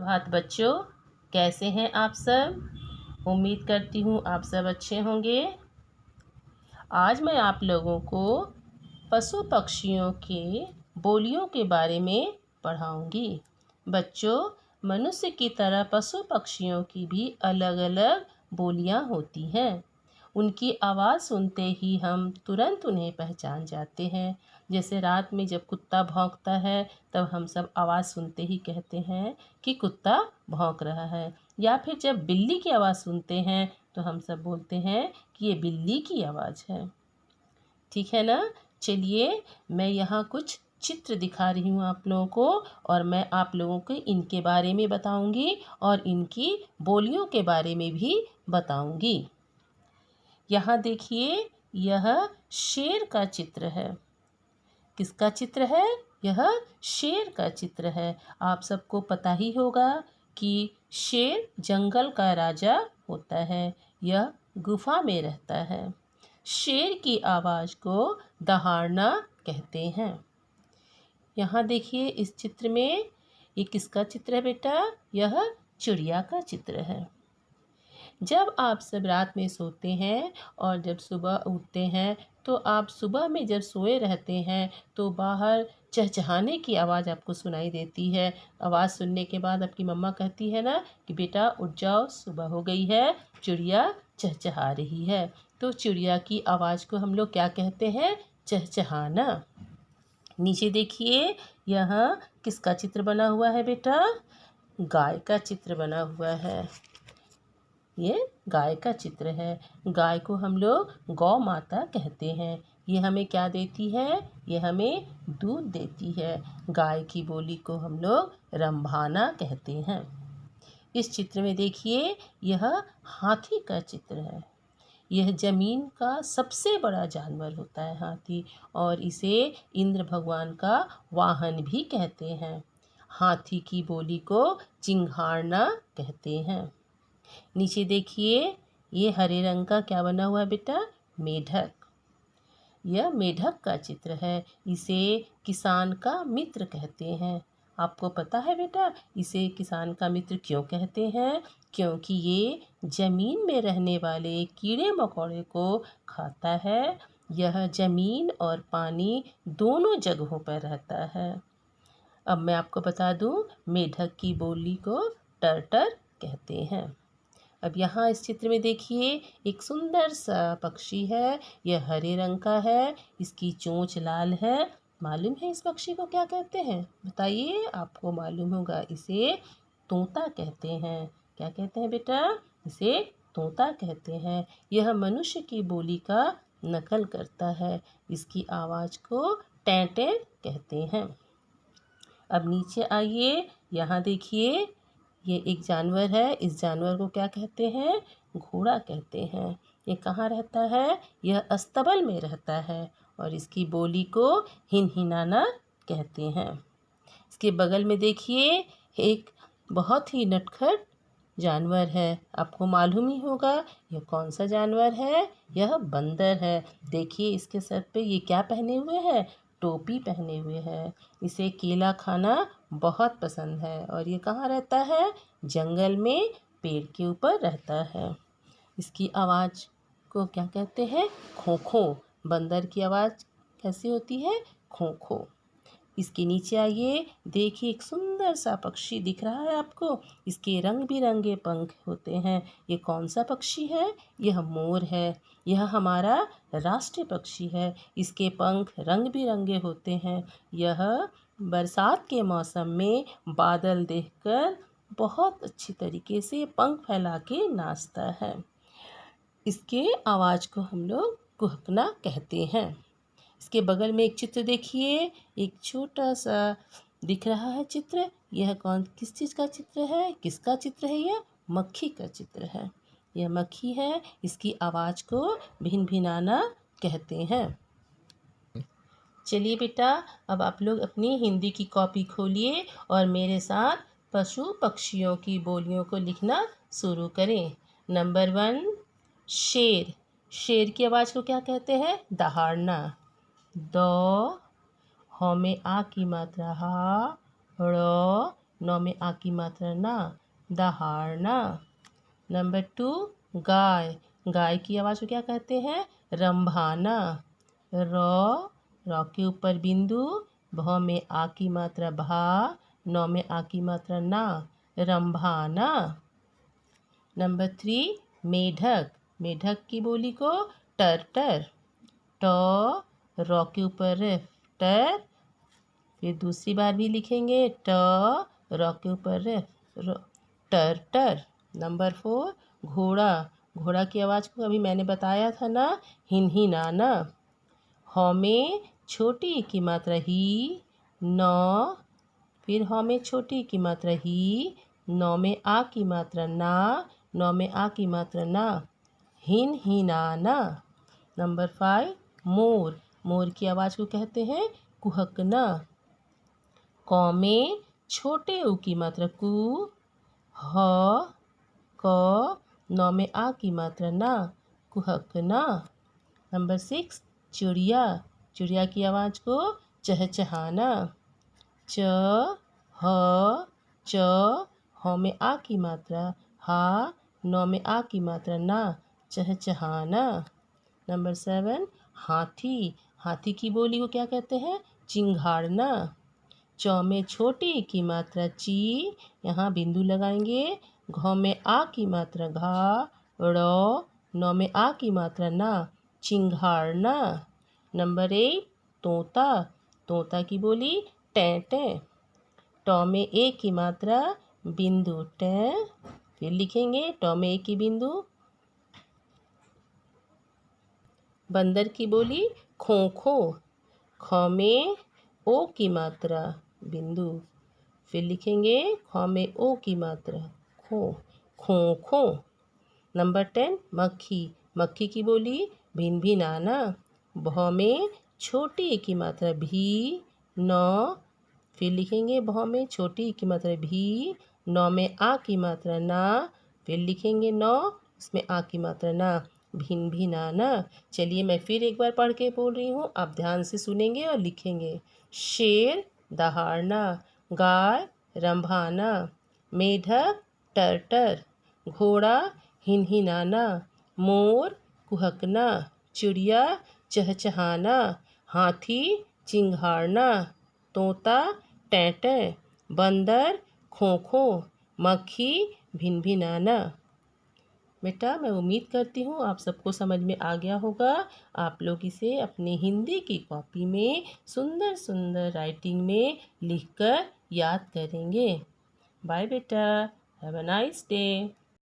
सुप्रभात बच्चों, कैसे हैं आप सब। उम्मीद करती हूँ आप सब अच्छे होंगे। आज मैं आप लोगों को पशु पक्षियों के बोलियों के बारे में पढ़ाऊंगी। बच्चों, मनुष्य की तरह पशु पक्षियों की भी अलग अलग बोलियां होती हैं। उनकी आवाज़ सुनते ही हम तुरंत उन्हें पहचान जाते हैं। जैसे रात में जब कुत्ता भौंकता है तब हम सब आवाज़ सुनते ही कहते हैं कि कुत्ता भौंक रहा है, या फिर जब बिल्ली की आवाज़ सुनते हैं तो हम सब बोलते हैं कि ये बिल्ली की आवाज़ है। ठीक है ना। चलिए, मैं यहाँ कुछ चित्र दिखा रही हूँ आप लोगों को, और मैं आप लोगों को इनके बारे में बताऊँगी और इनकी बोलियों के बारे में भी बताऊँगी। यहाँ देखिए, यह शेर का चित्र है। किसका चित्र है? यह शेर का चित्र है। आप सबको पता ही होगा कि शेर जंगल का राजा होता है। यह गुफा में रहता है। शेर की आवाज़ को दहाड़ना कहते हैं। यहाँ देखिए, इस चित्र में ये किसका चित्र है बेटा? यह चिड़िया का चित्र है। जब आप सब रात में सोते हैं और जब सुबह उठते हैं तो आप सुबह में जब सोए रहते हैं तो बाहर चहचहाने की आवाज़ आपको सुनाई देती है। आवाज़ सुनने के बाद आपकी मम्मा कहती है ना कि बेटा उठ जाओ, सुबह हो गई है, चिड़िया चहचहा रही है। तो चिड़िया की आवाज़ को हम लोग क्या कहते हैं? चहचहाना। नीचे देखिए, यहाँ किसका चित्र बना हुआ है बेटा? गाय का चित्र बना हुआ है। ये गाय का चित्र है। गाय को हम लोग गौ माता कहते हैं। ये हमें क्या देती है? ये हमें दूध देती है। गाय की बोली को हम लोग रंभाना कहते हैं। इस चित्र में देखिए, यह हाथी का चित्र है। यह जमीन का सबसे बड़ा जानवर होता है हाथी, और इसे इंद्र भगवान का वाहन भी कहते हैं। हाथी की बोली को चिंघाड़ना कहते हैं। नीचे देखिए, ये हरे रंग का क्या बना हुआ है बेटा? मेढक। यह मेढक का चित्र है। इसे किसान का मित्र कहते हैं। आपको पता है बेटा इसे किसान का मित्र क्यों कहते हैं? क्योंकि ये जमीन में रहने वाले कीड़े मकोड़े को खाता है। यह जमीन और पानी दोनों जगहों पर रहता है। अब मैं आपको बता दूं, मेढक की बोली को टर्टर कहते हैं। अब यहाँ इस चित्र में देखिए, एक सुंदर सा पक्षी है। यह हरे रंग का है। इसकी चोंच लाल है। मालूम है इस पक्षी को क्या कहते हैं? बताइए, आपको मालूम होगा। इसे तोता कहते हैं। क्या कहते हैं बेटा? इसे तोता कहते हैं। यह मनुष्य की बोली का नकल करता है। इसकी आवाज़ को टैं-टैं कहते हैं। अब नीचे आइए, यहाँ देखिए, ये एक जानवर है। इस जानवर को क्या कहते हैं? घोड़ा कहते हैं। ये कहाँ रहता है? यह अस्तबल में रहता है, और इसकी बोली को हिनहिनाना कहते हैं। इसके बगल में देखिए, एक बहुत ही नटखट जानवर है। आपको मालूम ही होगा यह कौन सा जानवर है? यह बंदर है। देखिए, इसके सर पे ये क्या पहने हुए हैं? टोपी पहने हुए हैं। इसे केला खाना बहुत पसंद है, और ये कहाँ रहता है? जंगल में पेड़ के ऊपर रहता है। इसकी आवाज़ को क्या कहते हैं? खों-खों। बंदर की आवाज़ कैसी होती है? खों-खों। इसके नीचे आइए, देखिए, एक सुंदर सा पक्षी दिख रहा है आपको। इसके रंग बिरंगे पंख होते हैं। ये कौन सा पक्षी है? यह मोर है। यह हमारा राष्ट्रीय पक्षी है। इसके पंख रंग बिरंगे होते हैं। यह बरसात के मौसम में बादल देखकर बहुत अच्छी तरीके से पंख फैला के नाचता है। इसके आवाज़ को हम लोग कुहकना कहते हैं। इसके बगल में एक चित्र देखिए, एक छोटा सा दिख रहा है चित्र। यह किस चीज़ का चित्र है? किसका चित्र है? यह मक्खी का चित्र है। यह मक्खी है। इसकी आवाज़ को भिनभिनाना कहते हैं। चलिए बेटा, अब आप लोग अपनी हिंदी की कॉपी खोलिए और मेरे साथ पशु पक्षियों की बोलियों को लिखना शुरू करें। नंबर 1, शेर। शेर की आवाज़ को क्या कहते हैं? दहाड़ना। द, ह में आ की मात्रा हा, ड़, नौ में आ की मात्रा ना, दहाड़ना। नंबर 2 गाय, गाय की आवाज़ को क्या कहते हैं, रंभाना। रॉ के ऊपर बिंदु, भ में आ की मात्रा भा, नौ में आ की मात्रा ना, रंभाना। नंबर 3 मेढक, मेढक की बोली को टर, रॉ के ऊपर रेफ, टर। फिर दूसरी बार भी लिखेंगे रॉ के ऊपर रेफ, टर। नंबर 4 घोड़ा, घोड़ा की आवाज़ को अभी मैंने बताया था ना, हिनहिनाना। ह में छोटी की मात्रा ही, नौ। फिर ह में छोटी की मात्रा ही, नौ में आ की मात्रा ना, नौ में आ की मात्रा ना, हिनहिनाना। नंबर 5 मोर, मोर की आवाज़ को कहते हैं कुहकना। क में छोटे ऊ की मात्रा कु, ह क, नौ में आ की मात्रा ना, कुहकना। नंबर 6 चिड़िया, चिड़िया की आवाज़ को चहचहाना। च ह च, ह में आ की मात्रा हा, नौ में आ की मात्रा ना, चहचहाना। नंबर 7 हाथी, हाथी की बोली को क्या कहते हैं, चिंघाड़ना। च में छोटी की मात्रा ची, यहाँ बिंदु लगाएंगे। घ में आ की मात्रा घा, ड़, नौ में आ की मात्रा ना, चिंघाड़ना। नंबर 8 तोता, तोता की बोली टें। ट में ए की मात्रा बिंदु टें, फिर लिखेंगे ट में ए की बिंदु। बंदर की बोली खो, ख में ओ की मात्रा बिंदु, फिर लिखेंगे ख में ओ की मात्रा खो। नंबर 10 मक्खी, मक्खी की बोली भिनभिनाना। भ में छोटी की मात्रा भी, नौ। फिर लिखेंगे भ में छोटी की मात्रा भी, नौ में आ की मात्रा ना, फिर लिखेंगे नौ, इसमें आ की मात्रा ना, भिनभिनाना। चलिए मैं फिर एक बार पढ़ के बोल रही हूँ, आप ध्यान से सुनेंगे और लिखेंगे। शेर दहाड़ना, गाय रंभाना, मेढक टर, घोड़ा हिनहिनाना, मोर कुहकना, चिड़िया चहचहाना, हाथी चिंघाड़ना, तोता टें, बंदर खो, मक्खी भिनभिनाना। बेटा मैं उम्मीद करती हूँ आप सबको समझ में आ गया होगा। आप लोग इसे अपनी हिंदी की कॉपी में सुंदर सुंदर राइटिंग में लिखकर याद करेंगे। बाय बेटा, हैव अ नाइस डे।